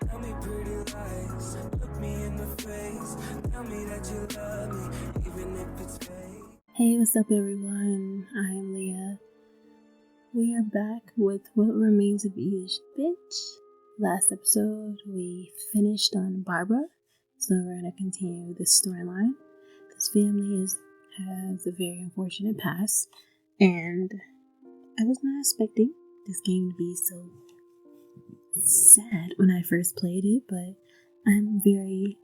Tell me pretty lies, look me in the face. Tell me that you love me, even if it's fake. Hey, what's up everyone? I am Leah. We are back with What Remains of Edith Finch. Last episode we finished on Barbara, so we're going to continue this storyline. This family has a very unfortunate past, and I was not expecting this game to be so sad when I first played it, but I'm very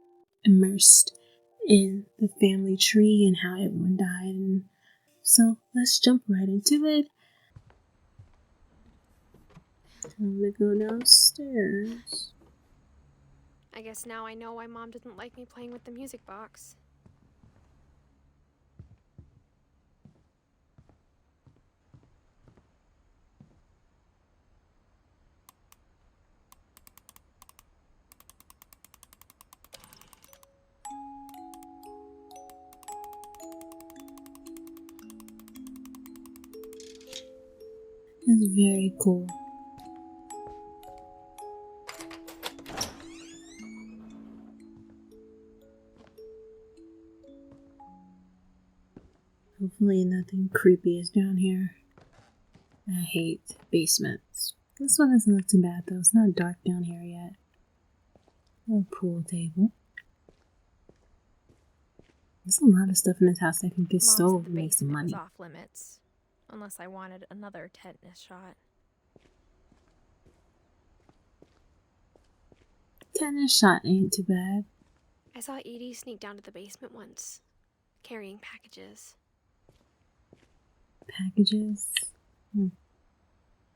immersed in the family tree and how everyone died, and so let's jump right into it. Time to go downstairs. I guess now I know why Mom didn't like me playing with the music box. It's very cool. Hopefully nothing creepy is down here. I hate basements. This one doesn't look too bad though. It's not dark down here yet. A pool table. There's a lot of stuff in this house that can get Mom sold said and the make some basement money. was off limits, unless I wanted another tetanus shot. Tennis shot ain't too bad. I saw Edie sneak down to the basement once, carrying packages. Packages? Maybe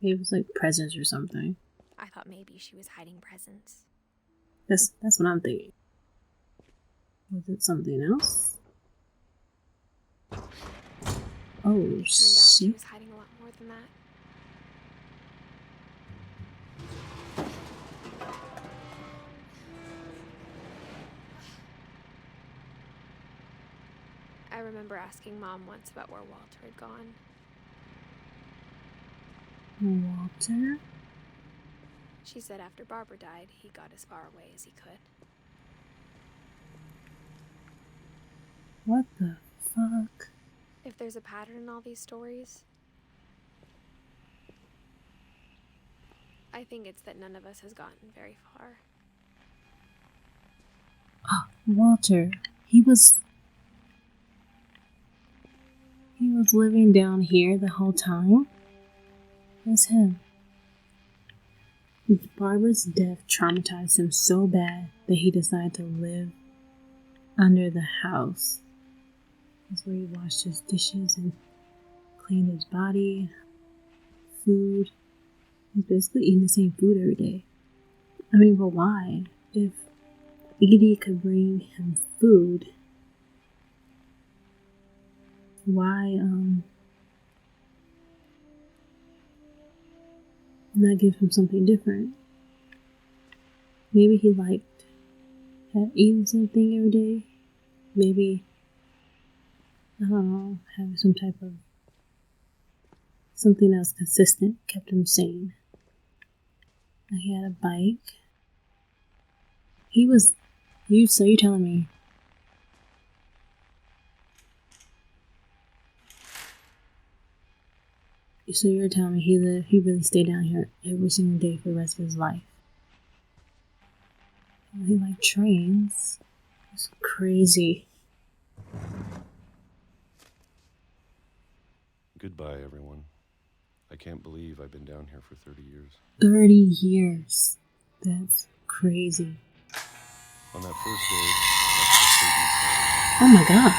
it was like presents or something. I thought maybe she was hiding presents. That's what I'm thinking. Was it something else? Oh, Turned out she shit. was hiding a lot more than that. I remember asking Mom once about where Walter had gone. Walter? She said after Barbara died, he got as far away as he could. What the fuck? If there's a pattern in all these stories, I think it's that none of us has gotten very far. Oh, Walter. He was living down here the whole time? That's him. Barbara's death traumatized him so bad that he decided to live under the house. That's where he washed his dishes and cleaned his body, food. He's basically eating the same food every day. I mean, but why? If Edie could bring him food, why not give him something different? Maybe he liked eating something every day. Maybe, I don't know, having some type of something that's consistent kept him sane. He had a bike. So you're telling me he really stayed down here every single day for the rest of his life. He liked trains. It's crazy. Goodbye, everyone. I can't believe I've been down here for 30 years. 30 years. That's crazy. On that first day, after Oh my god.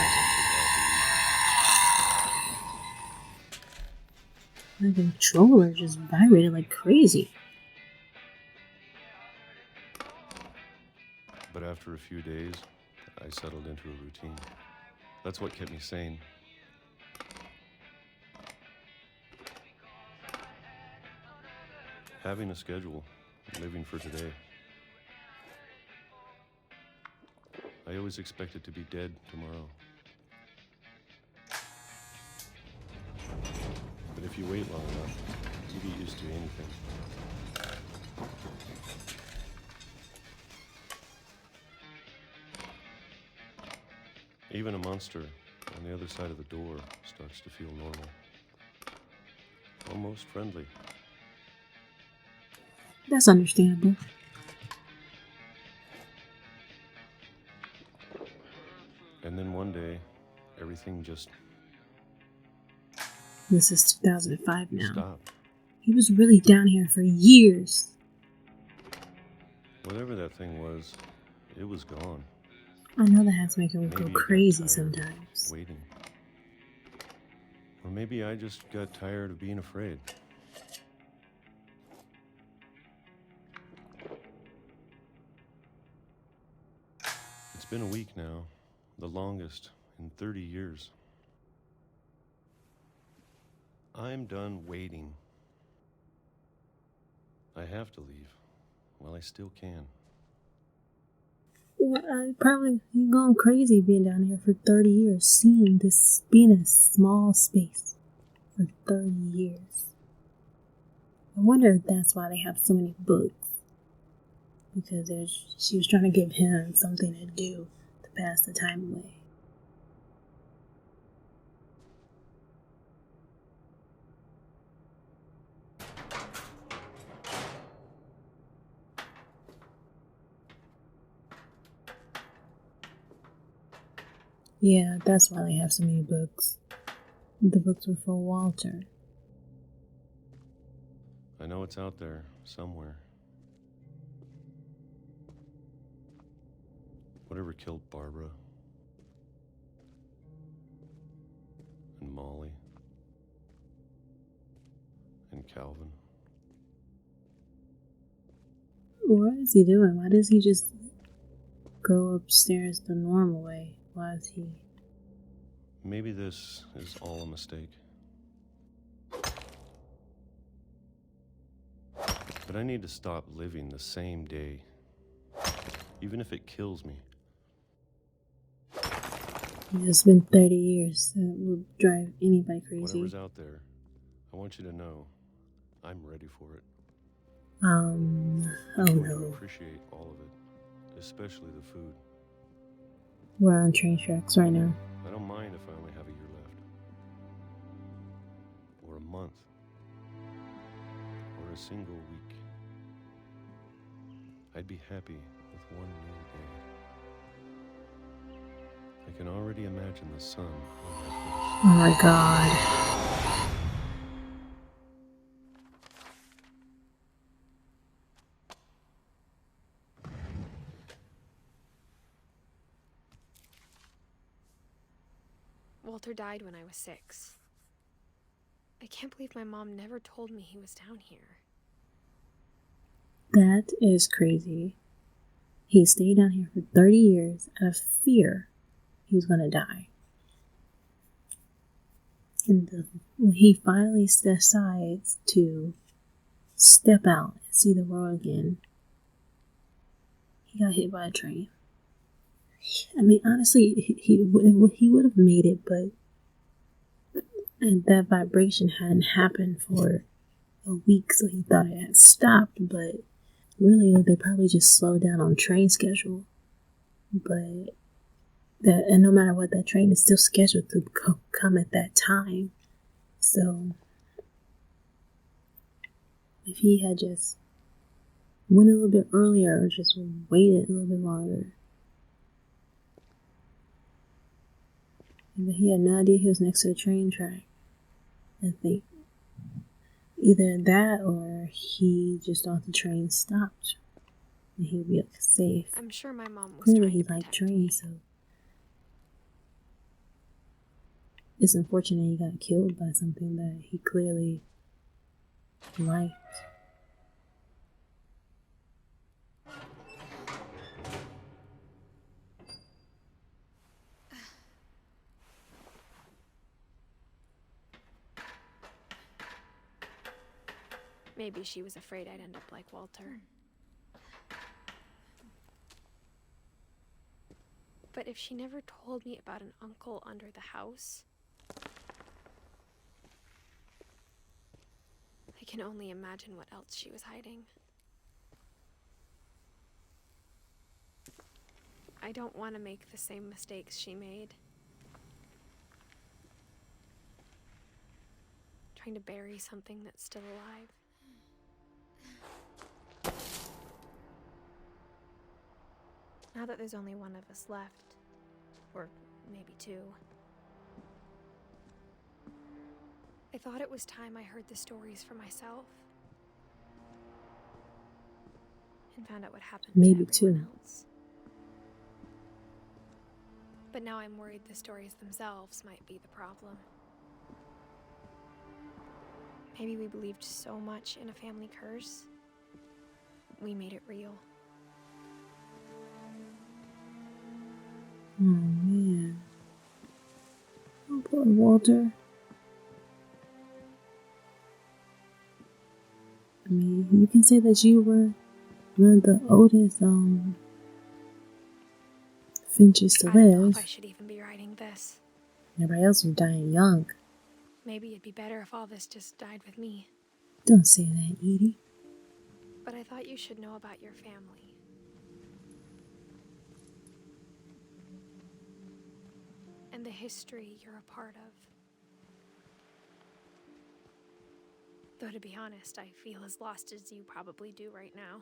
My controller just vibrated like crazy. but after a few days, I settled into a routine. That's what kept me sane. Having a schedule, living for today. I always expected to be dead tomorrow. But if you wait long enough, you get used to anything. Even a monster on the other side of the door starts to feel normal. Almost friendly. That's understandable. And then one day, everything just This is 2005 now. stopped. He was really down here for years. Whatever that thing was, it was gone. I know that has to make him Maybe go he got crazy tired sometimes. waiting. Or maybe I just got tired of being afraid. It's been a week now, the longest in 30 years. I'm done waiting. I have to leave while I still can. Well, you going crazy being down here for 30 years, seeing this, being in a small space for 30 years. I wonder if that's why they have so many books. Because she was trying to give him something to do to pass the time away. Yeah, that's why they have so many books. The books were for Walter. I know it's out there somewhere. Whatever killed Barbara and Molly and Calvin. What is he doing? Why does he just go upstairs the normal way? Why is he... Maybe this is all a mistake. But I need to stop living the same day, even if it kills me. It's been 30 years. That would drive anybody crazy. Whatever's out there, I want you to know I'm ready for it. Oh I no. appreciate all of it, especially the food. We're on train tracks right now. I don't mind if I only have a year left. Or a month. Or a single week. I'd be happy with one new day. I can already imagine the sun on my face. Oh my god. Walter died when I was 6. I can't believe my mom never told me he was down here. That is crazy. He stayed down here for 30 years out of fear he was gonna die. And when he finally decides to step out and see the world again, he got hit by a train. I mean, honestly, he would have made it, but and that vibration hadn't happened for a week, so he thought it had stopped. But really, they probably just slowed down on train schedule. But and no matter what, that train is still scheduled to come at that time. So if he had just went a little bit earlier or just waited a little bit longer. But he had no idea he was next to the train track. I think either that or he just thought the train stopped and he would be safe. I'm sure my mom was Clearly trying he to liked protect me. trains, so it's unfortunate he got killed by something that he clearly liked. Maybe she was afraid I'd end up like Walter. But if she never told me about an uncle under the house, I can only imagine what else she was hiding. I don't want to make the same mistakes she made. trying to bury something that's still alive. Now that there's only one of us left, or maybe two, I thought it was time I heard the stories for myself and found out what happened Maybe to everyone two. else. But now I'm worried the stories themselves might be the problem. Maybe we believed so much in a family curse, we made it real. Oh man. Oh, poor Walter. I mean, you can say that you were one of the oldest Finches to I don't know live. if I should even be writing this. Everybody else was dying young. Maybe it'd be better if all this just died with me. Don't say that, Edie. But I thought you should know about your family. And the history you're a part of. Though to be honest, I feel as lost as you probably do right now.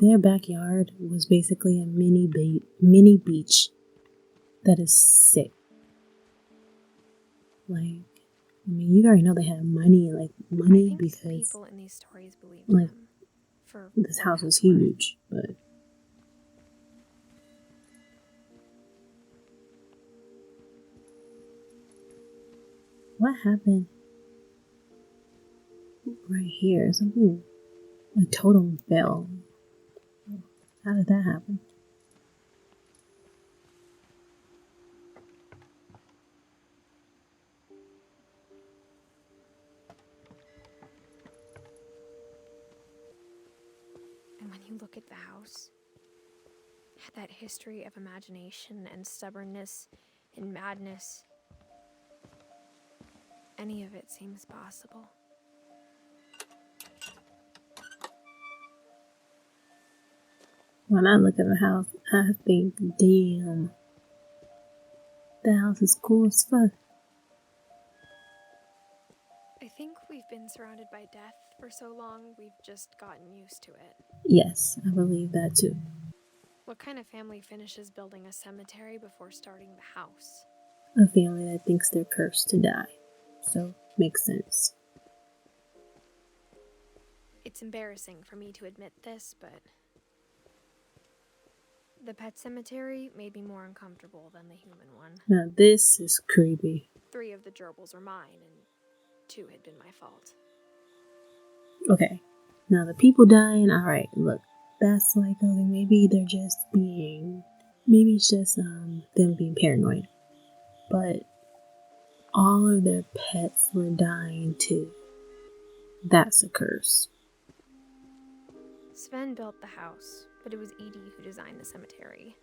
Their backyard was basically a mini beach that is sick. Like, I mean, you already know they had money I think because people in these stories believed like, them. For this what house was that's worth. huge, but what happened right here? Something, a totem fell. How did that happen? And when you look at the house, that history of imagination and stubbornness and madness, any of it seems possible. When I look at the house, I think, damn, the house is cool as fuck. I think we've been surrounded by death for so long, we've just gotten used to it. Yes, I believe that too. What kind of family finishes building a cemetery before starting the house? A family that thinks they're cursed to die. So, makes sense. It's embarrassing for me to admit this, but the pet cemetery made me more uncomfortable than the human one. Now, this is creepy. 3 of the gerbils were mine, and 2 had been my fault. Okay, now the people dying, alright, look, that's like, okay, maybe they're just being, maybe it's just them being paranoid. But all of their pets were dying too. That's a curse. Sven built the house, but it was Edie who designed the cemetery.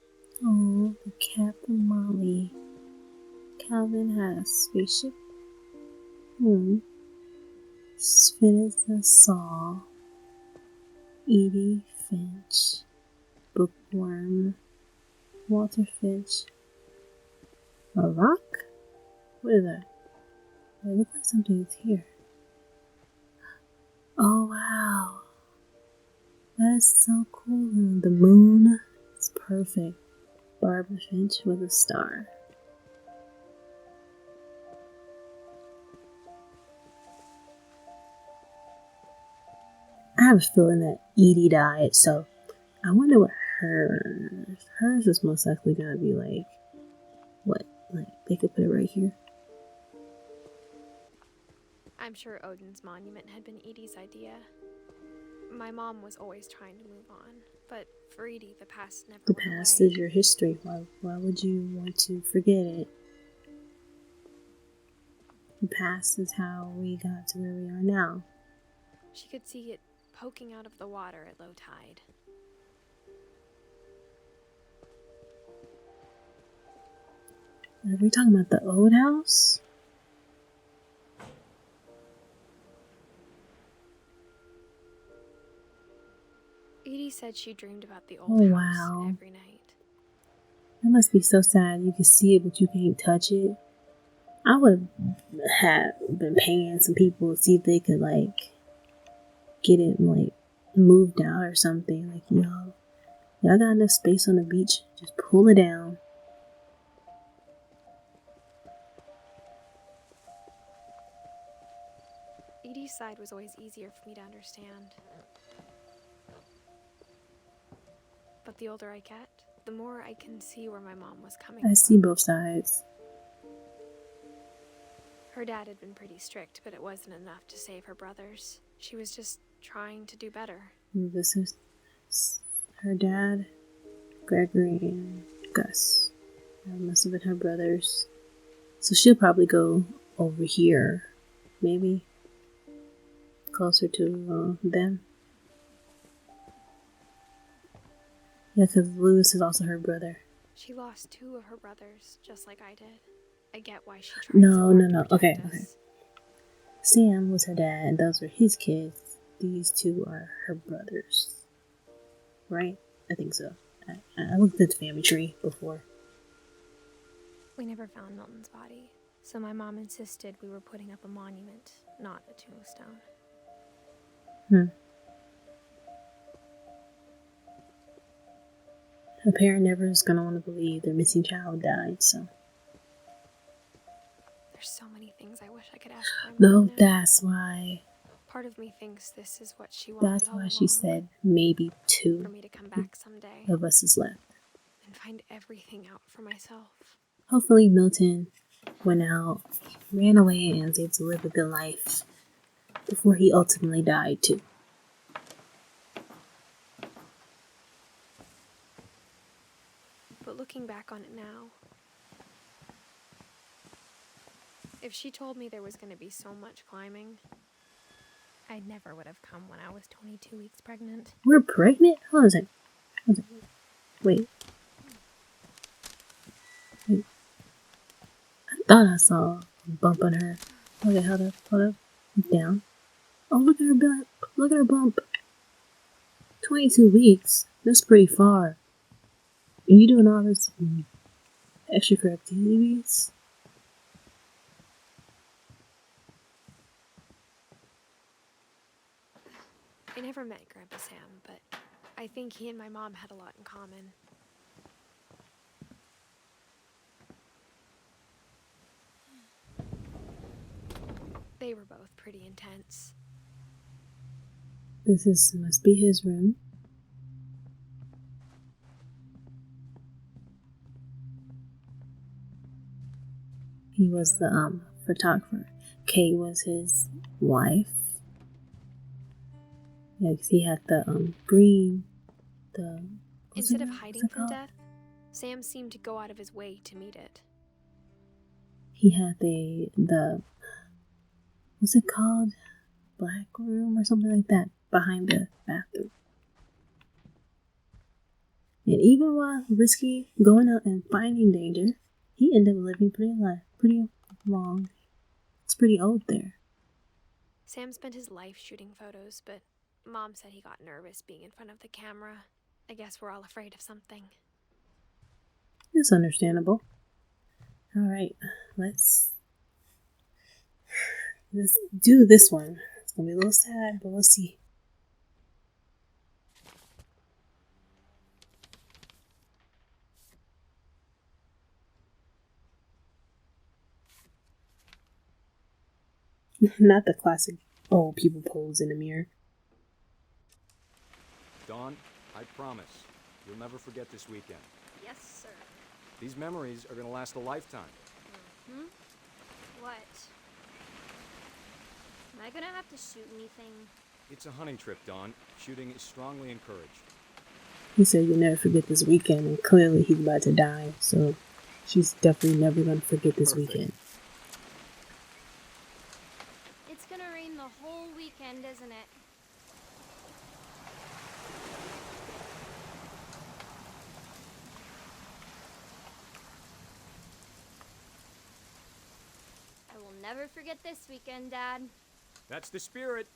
Oh, the Captain Molly. Calvin had a spaceship. Sven is the saw. Edie Finch. Bookworm. Walter Finch. A rock? What is that? It looks like something is here. Oh wow. That's so cool. The moon is perfect. Barbara Finch with a star. I have a feeling that Edie died, so I wonder what hers is most likely gonna be like. What? Like, they could put it right here. I'm sure Odin's monument had been Edie's idea. My mom was always trying to move on, but for Edie, the past never The went past away. is your history. Why would you want to forget it? The past is how we got to where we are now. She could see it poking out of the water at low tide. Are we talking about the old house? Edie said she dreamed about the old Oh, house wow. every night. That must be so sad. You can see it, but you can't touch it. I would have been paying some people to see if they could like get it like moved out or something. Like, y'all got enough space on the beach, just pull it down. Edie's side was always easier for me to understand. But the older I get, the more I can see where my mom was coming I from. see both sides. Her dad had been pretty strict, but it wasn't enough to save her brothers. She was just trying to do better. This is her dad, Gregory, and Gus. That must have been her brothers. So she'll probably go over here, maybe closer to them. Yeah, because Lewis is also her brother. She lost 2 of her brothers, just like I did. I get why she tried so hard to protect Okay. us. Sam was her dad, and those were his kids. These 2 are her brothers. Right? I think so. I looked at the family tree before. We never found Milton's body, so my mom insisted we were putting up a monument, not a tombstone. A parent never is going to want to believe their missing child died, so. There's so many things I wish I could ask my mom No, now. that's why. Part of me thinks this is what she wanted That's all why along, she said maybe for 2 me to come back someday of us is left. and find everything out for myself. Hopefully Milton went out, ran away, and was able to live a good life before he ultimately died too. But looking back on it now, if she told me there was going to be so much climbing, I never would have come when I was 22 weeks pregnant. We're pregnant? Hold on a second. Wait. I thought I saw a bump on her. Okay, hold up. Look down. Oh, look at her bump. Look at her bump. 22 weeks. That's pretty far. Are you doing all this extracurricular activities? I never met Grandpa Sam, but I think he and my mom had a lot in common. They were both pretty intense. This must be his room. He was the photographer. Kay was his wife. Yeah, because he had the green. Instead of hiding from death, Sam seemed to go out of his way to meet it. He had the what's it called? Black room or something like that behind the bathroom. And even while risky going out and finding danger, he ended up living pretty long. It's pretty old there. Sam spent his life shooting photos, but Mom said he got nervous being in front of the camera. I guess we're all afraid of something. It's understandable. Alright, let's do this one. It's gonna be a little sad, but we'll see. Not the classic old people pose in the mirror. Dawn, I promise, you'll never forget this weekend. Yes, sir. These memories are going to last a lifetime. What? Am I gonna have to shoot anything? It's a hunting trip, Dawn. Shooting is strongly encouraged. He said you'll never forget this weekend, and clearly he's about to die, so she's definitely never gonna forget this weekend. It's gonna rain the whole weekend, isn't it? I will never forget this weekend, Dad. That's the spirit.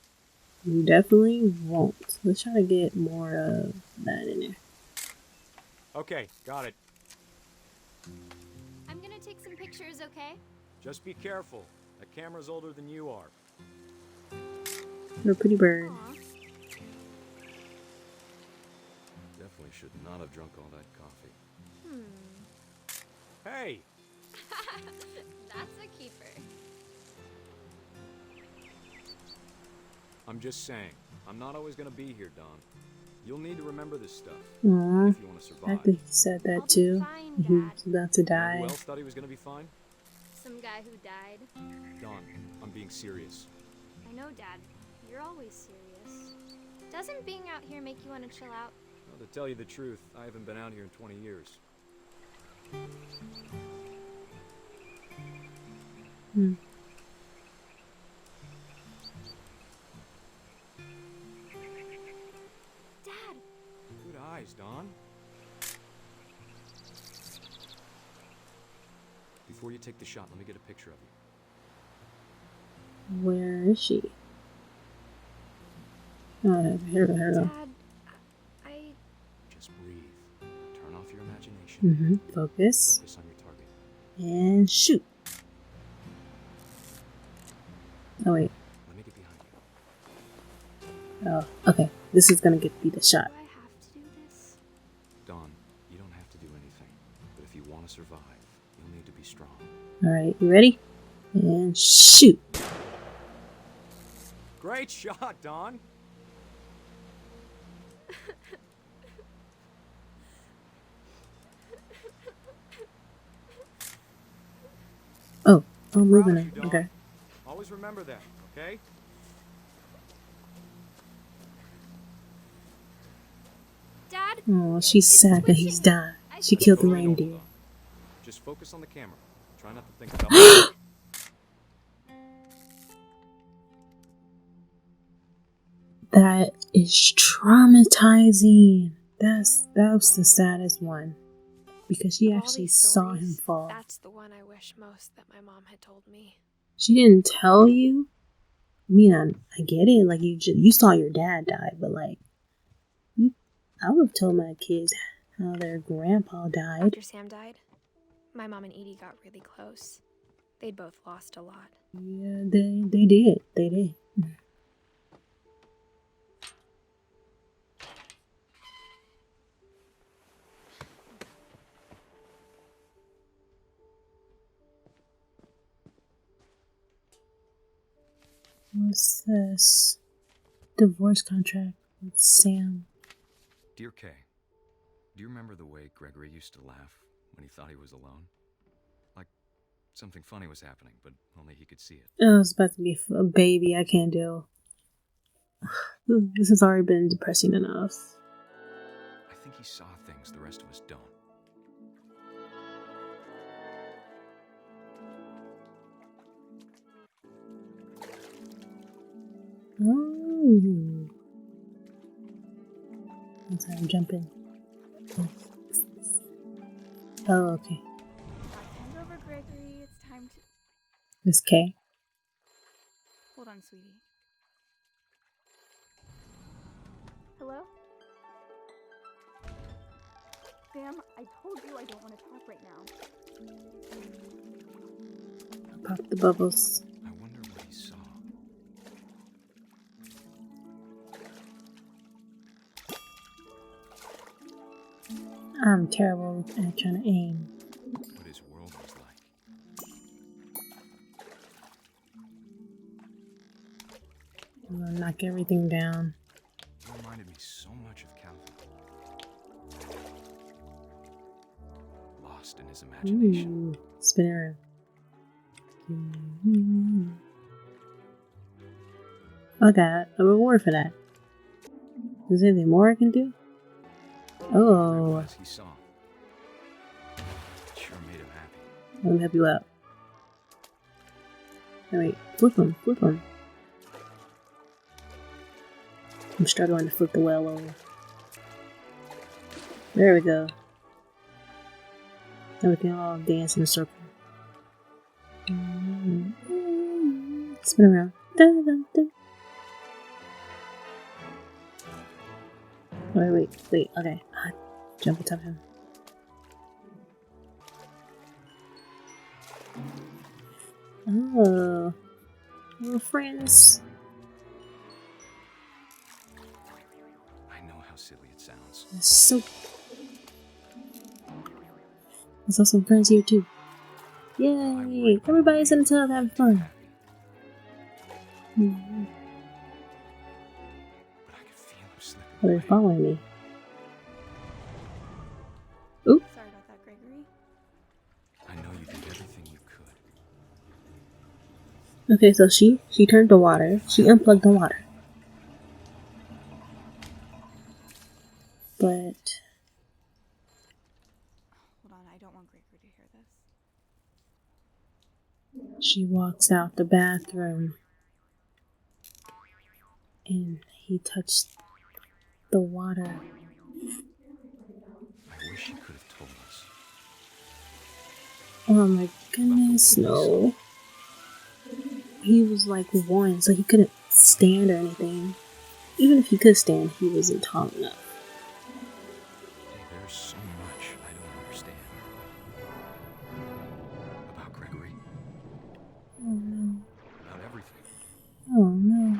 You definitely won't. Let's try to get more of that in there. Okay, got it. I'm gonna take some pictures, okay? Just be careful. That camera's older than you are. You're a pretty bird. Aw. Definitely should not have drunk all that coffee. Hey! That's a keeper. I'm just saying, I'm not always gonna be here, Don. You'll need to remember this stuff Aww. if you want to I survive. think he said I'll that be too. fine, He was Dad. about to You know die. who else thought he was gonna be fine? Some guy who died. Don, I'm being serious. I know, Dad. You're always serious. Doesn't being out here make you want to chill out? Well, to tell you the truth, I haven't been out here in 20 years. Hmm. Dad! Good eyes, Don. Before you take the shot, let me get a picture of you. Where is she? Oh, here we go. Dad, I. Just breathe. Turn off your imagination. Focus. Focus on your target. And shoot. Oh, wait. Let me get behind you. Oh, okay. This is gonna be the shot. Do I have to do this? Don, you don't have to do anything. But if you want to survive, you'll need to be strong. Alright, you ready? And shoot. Great shot, Don! Oh, I'm Proud moving of it. you, Don. Okay. Always remember that, okay? Dad? Oh, she's It's sad that he's switching. died. I She think killed the Don't worry, reindeer. hold on. Just focus on the camera. Try not to think about That is traumatizing. That was the saddest one. Because she Of all actually these saw him stories, fall. That's the one I wish most that my mom had told me. She didn't tell you? I mean, I get it. Like, you saw your dad die, but like, I would have told my kids how their grandpa died. After Sam died, my mom and Edie got really close. They'd both lost a lot. Yeah, they did. They did. What's this? Divorce contract with Sam. Dear Kay, do you remember the way Gregory used to laugh when he thought he was alone? Like something funny was happening, but only he could see it. Oh, it's about to be a baby. I can't deal. This has already been depressing enough. I think he saw things the rest of us don't. Oh. I'm sorry, I'm jumping. Oh, okay. Hand over, Gregory. It's time to. Miss K. Hold on, sweetie. Hello? Sam, I told you I don't want to talk right now. I'll pop the bubbles. I wonder what he saw. I'm terrible at trying to aim. What his world was like. I'm gonna knock everything down. He reminded me so much of Calvin. Lost in his imagination. Ooh, spin around. I got a reward for that. Is there anything more I can do? Whatever it Oh, was he saw. It sure made him happy. let me help you out. Oh, wait, flip him, flip him. I'm struggling to flip the well over. There we go. Now we can all dance in a circle. Spin around. Dun, dun, dun. Wait. Okay. Jump on top of him. Oh, we're friends. I know how silly it sounds. That's so. There's also some friends here too. Yay! Everybody's in the tub having fun. Mm-hmm. But I could feel him slipping Oh, they're away. following me. Oop. Sorry about that, Gregory. I know you did everything you could. Okay, so she turned the water. She unplugged the water. But Hold on, I don't want Gregory to hear this. she walks out the bathroom and he touched the water. I wish you could have told us. Oh my goodness, no. He was like 1, so he couldn't stand or anything. Even if he could stand, he wasn't tall enough. Hey, there's so much I don't understand. About Gregory. Oh no. About everything. Oh no.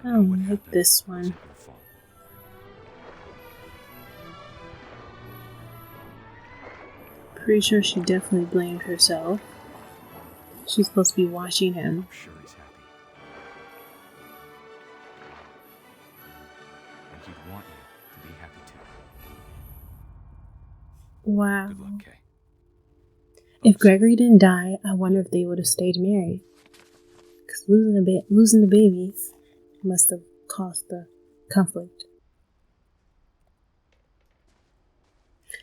But I I know what don't like happened this one. wasn't your fault. Pretty sure she definitely blamed herself. She's supposed to be watching him. I'm sure he's happy. And he'd want you to be happy too. Wow. Good luck, Kay. If Gregory didn't die, I wonder if they would have stayed married. Because losing the babies must have caused the conflict.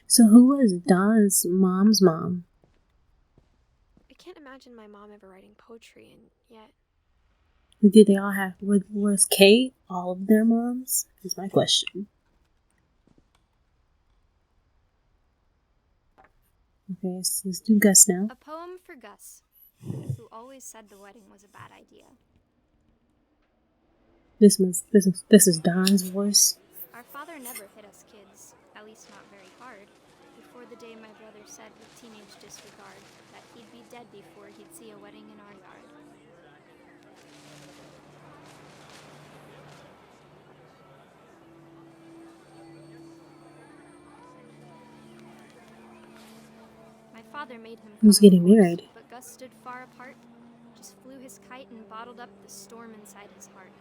So who was Don's mom's mom? I can't imagine my mom ever writing poetry, and yet Who did they all have? Was Kay all of their moms? Is my question. Okay, so let's do Gus now. A poem for Gus, who always said the wedding was a bad idea. This is Don's voice. Our father never hit us kids, at least not very hard, before the day my brother said with teenage disregard that he'd be dead before he'd see a wedding in our yard. My father made him Who's come, of getting course, married? but Gus stood far apart, just flew his kite and bottled up the storm inside his heart.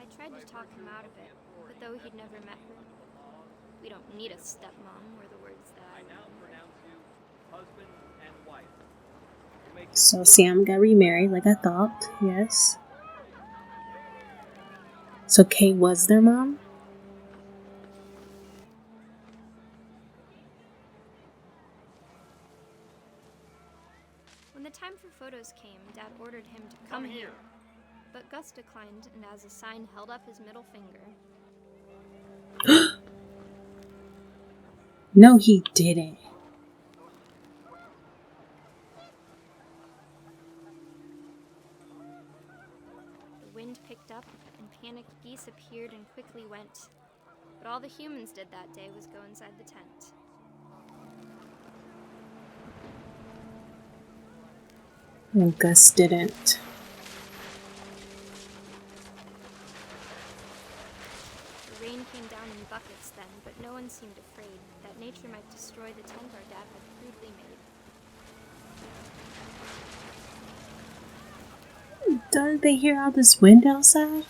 I tried to talk him out of it, but though he'd never met her, we don't need a stepmom, were the words that I remember. So Sam got remarried, like I thought. Yes. So Kay was their mom? When the time for photos came, Dad ordered him to come here. But Gus declined, and as a sign held up his middle finger. No, he didn't. The wind picked up, and panicked geese appeared and quickly went. But all the humans did that day was go inside the tent. And Gus didn't. The rain came down in buckets then, but no one seemed afraid that nature might destroy the tent our dad had crudely made. Don't they hear all this wind outside?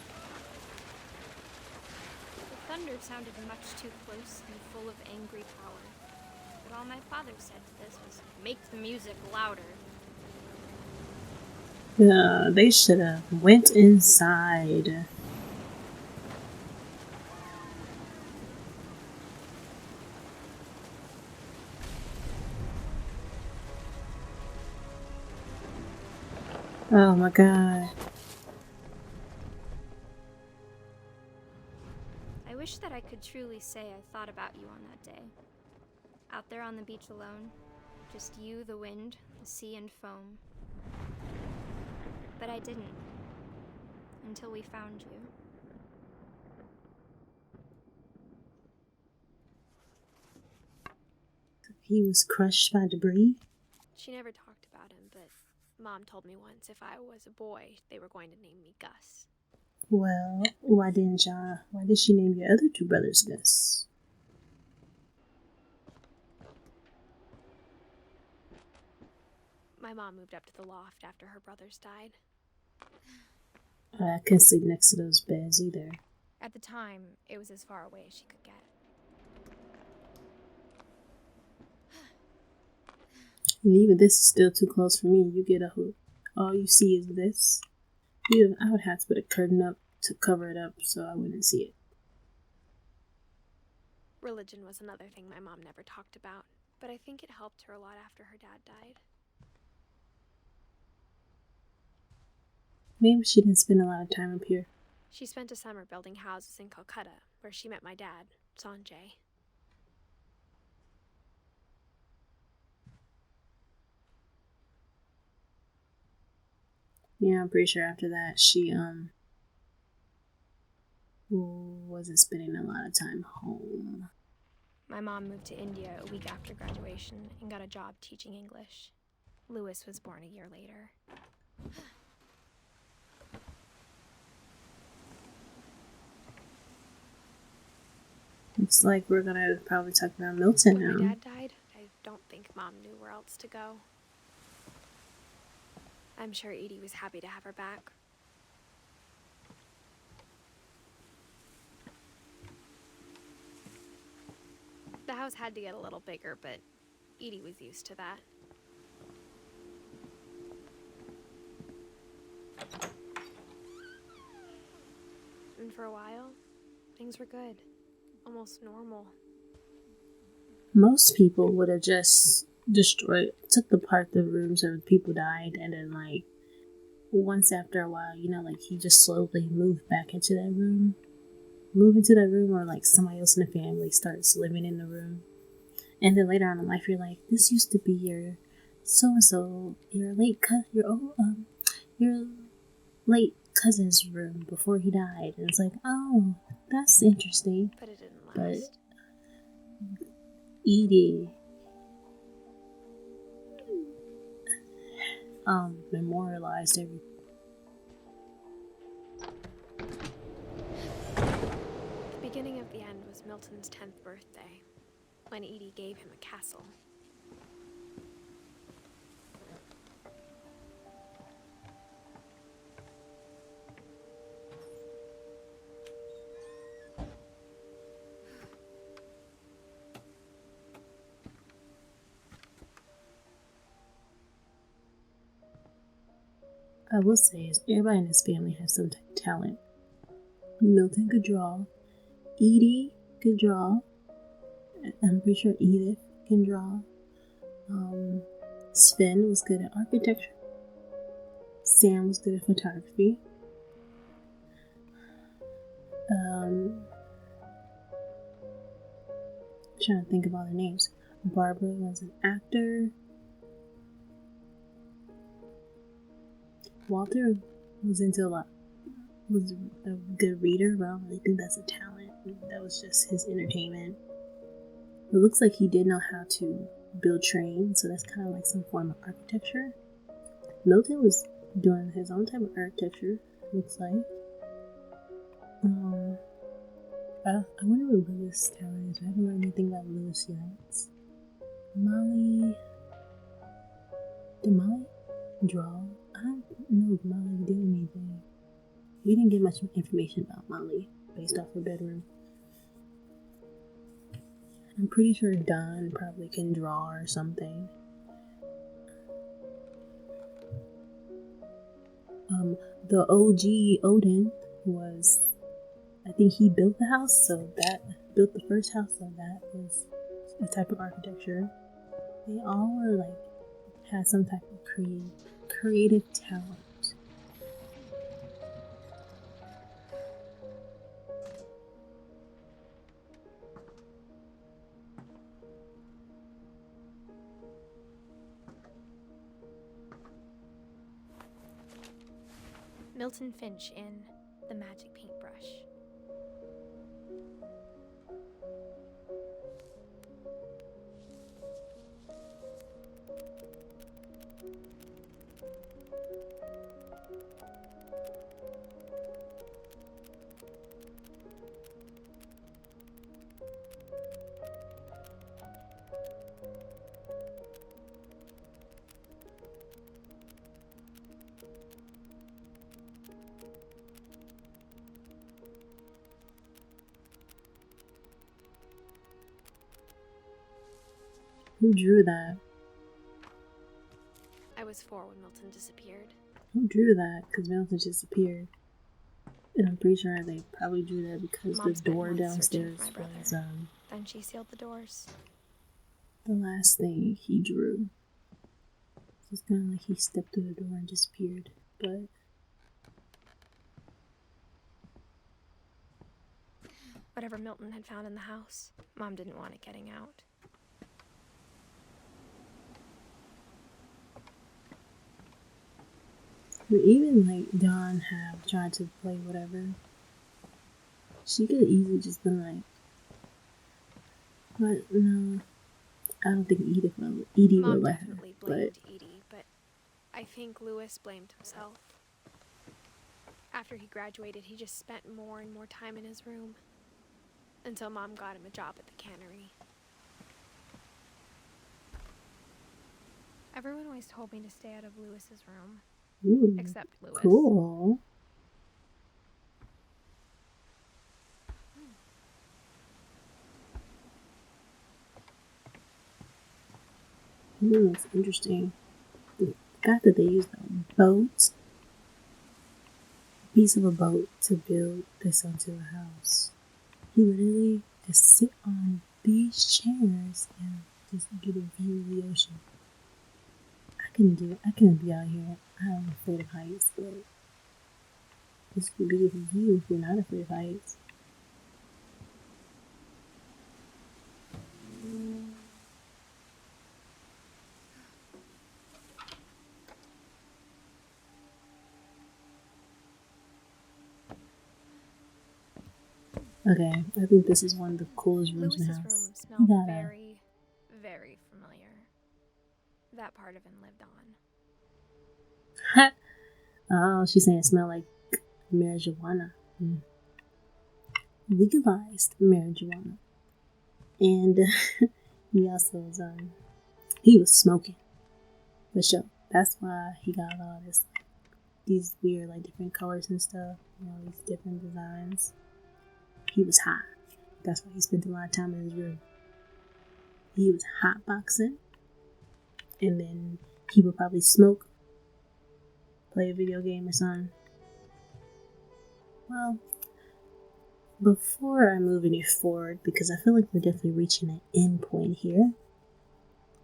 The thunder sounded much too close and full of angry power. But all my father said to this was, "Make the music louder." They should have went inside. Oh my god. I wish that I could truly say I thought about you on that day. Out there on the beach alone, just you, the wind, the sea, and foam. But I didn't. Until we found you. He was crushed by debris? She never talked about him, but Mom told me once if I was a boy, they were going to name me Gus. Well, why did she name your other two brothers Gus? My mom moved up to the loft after her brothers died. I couldn't sleep next to those beds either. At the time, it was as far away as she could get. And even this is still too close for me. You get all you see is this. I would have to put a curtain up to cover it up so I wouldn't see it. Religion was another thing my mom never talked about, but I think it helped her a lot after her dad died. Maybe she didn't spend a lot of time up here. She spent a summer building houses in Calcutta, where she met my dad, Sanjay. Yeah, I'm pretty sure after that she wasn't spending a lot of time home. My mom moved to India a week after graduation and got a job teaching English. Lewis was born a year later. Looks like we're gonna probably talk about Milton When now. my dad died, I don't think Mom knew where else to go. I'm sure Edie was happy to have her back. The house had to get a little bigger, but Edie was used to that. And for a while, things were good. Almost normal. Most people would have just took apart the rooms where people died, and then once after a while, he just slowly moved back into that room. Move into that room, or somebody else in the family starts living in the room. And then later on in life, you're like, this used to be your so-and-so, your late cousin's room before he died. And it's like, oh, that's interesting. But it didn't last. But Edie memorialized everything. The beginning of the end was Milton's 10th birthday, when Edie gave him a castle. I will say is everybody in this family has some type of talent. Milton could draw. Edie could draw. I'm pretty sure Edith can draw. Sven was good at architecture. Sam was good at photography. Trying to think of all their names. Barbara was an actor. Walter was a good reader, but I don't really think that's a talent. That was just his entertainment. It looks like he did know how to build trains, so that's kind of like some form of architecture. Milton was doing his own type of architecture, looks like. I wonder what Lewis' talent is. I haven't learned anything about Lewis yet. Molly. Did Molly draw? I don't know if Molly did anything. We didn't get much information about Molly based off her bedroom. I'm pretty sure Don probably can draw or something. The OG Odin was, I think he built the house, built the first house, so that was a type of architecture. They all were had some type of creative talent. Milton Finch in The Magic Paintbrush. Who drew that? I was 4 when Milton disappeared. Who drew that? Because Milton disappeared. And I'm pretty sure they probably drew that because Mom the spent door months searching downstairs for my brother. was Then she sealed the doors. the last thing he drew. So it's kind of like he stepped through the door and disappeared. But Whatever Milton had found in the house, Mom didn't want it getting out. but even like Dawn have tried to play whatever, she could have easily just been like, but no, I don't think Edie Mom would let her. definitely But blamed Edie, but I think Lewis blamed himself. After he graduated, he just spent more and more time in his room. Until Mom got him a job at the cannery. Everyone always told me to stay out of Lewis's room. ooh, Except Lewis. cool. It's interesting. The fact that they used a boat, a piece of a boat, to build this onto a house. He literally just sit on these chairs and just get a view of the ocean. I couldn't be out here. I'm afraid of heights, but it's a beautiful view if you're not afraid of heights. Okay, I think this is one of the coolest rooms in the Lewis's house. room smelled Got a- very, very familiar. That part of him lived on. Oh, she's saying it smelled like marijuana. Legalized marijuana. And he also was he was smoking. For sure. That's why he got all this, these weird like different colors and stuff, you know, these different designs. He was hot. That's why he spent a lot of time in his room. He was hotboxing, and then he would probably smoke, play a video game or something. Well, before I move any forward, because I feel like we're definitely reaching an end point here,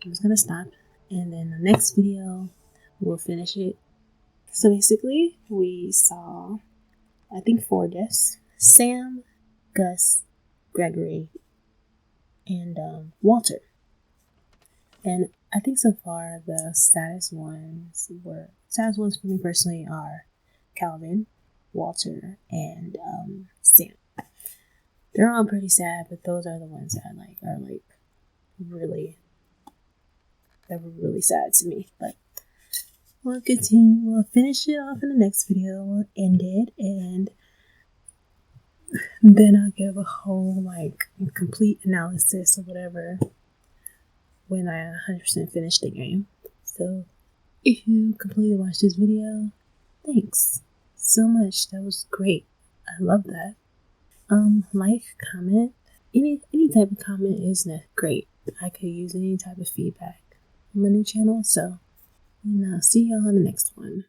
I'm just gonna stop, and then the next video we'll finish it. So basically, we saw, I think, 4 deaths: Sam, Gus, Gregory, and Walter. And I think so far the saddest ones for me personally are Calvin, Walter, and Sam. They're all pretty sad, but those are the ones that are really, that were really sad to me. But we'll continue. We'll finish it off in the next video. We'll end it, and then I'll give a whole complete analysis or whatever when I 100% finish the game. So if you completely watched this video, thanks so much. That was great. I love that. Like, comment. Any type of comment is great. I could use any type of feedback on my new channel. So, and I'll see y'all on the next one.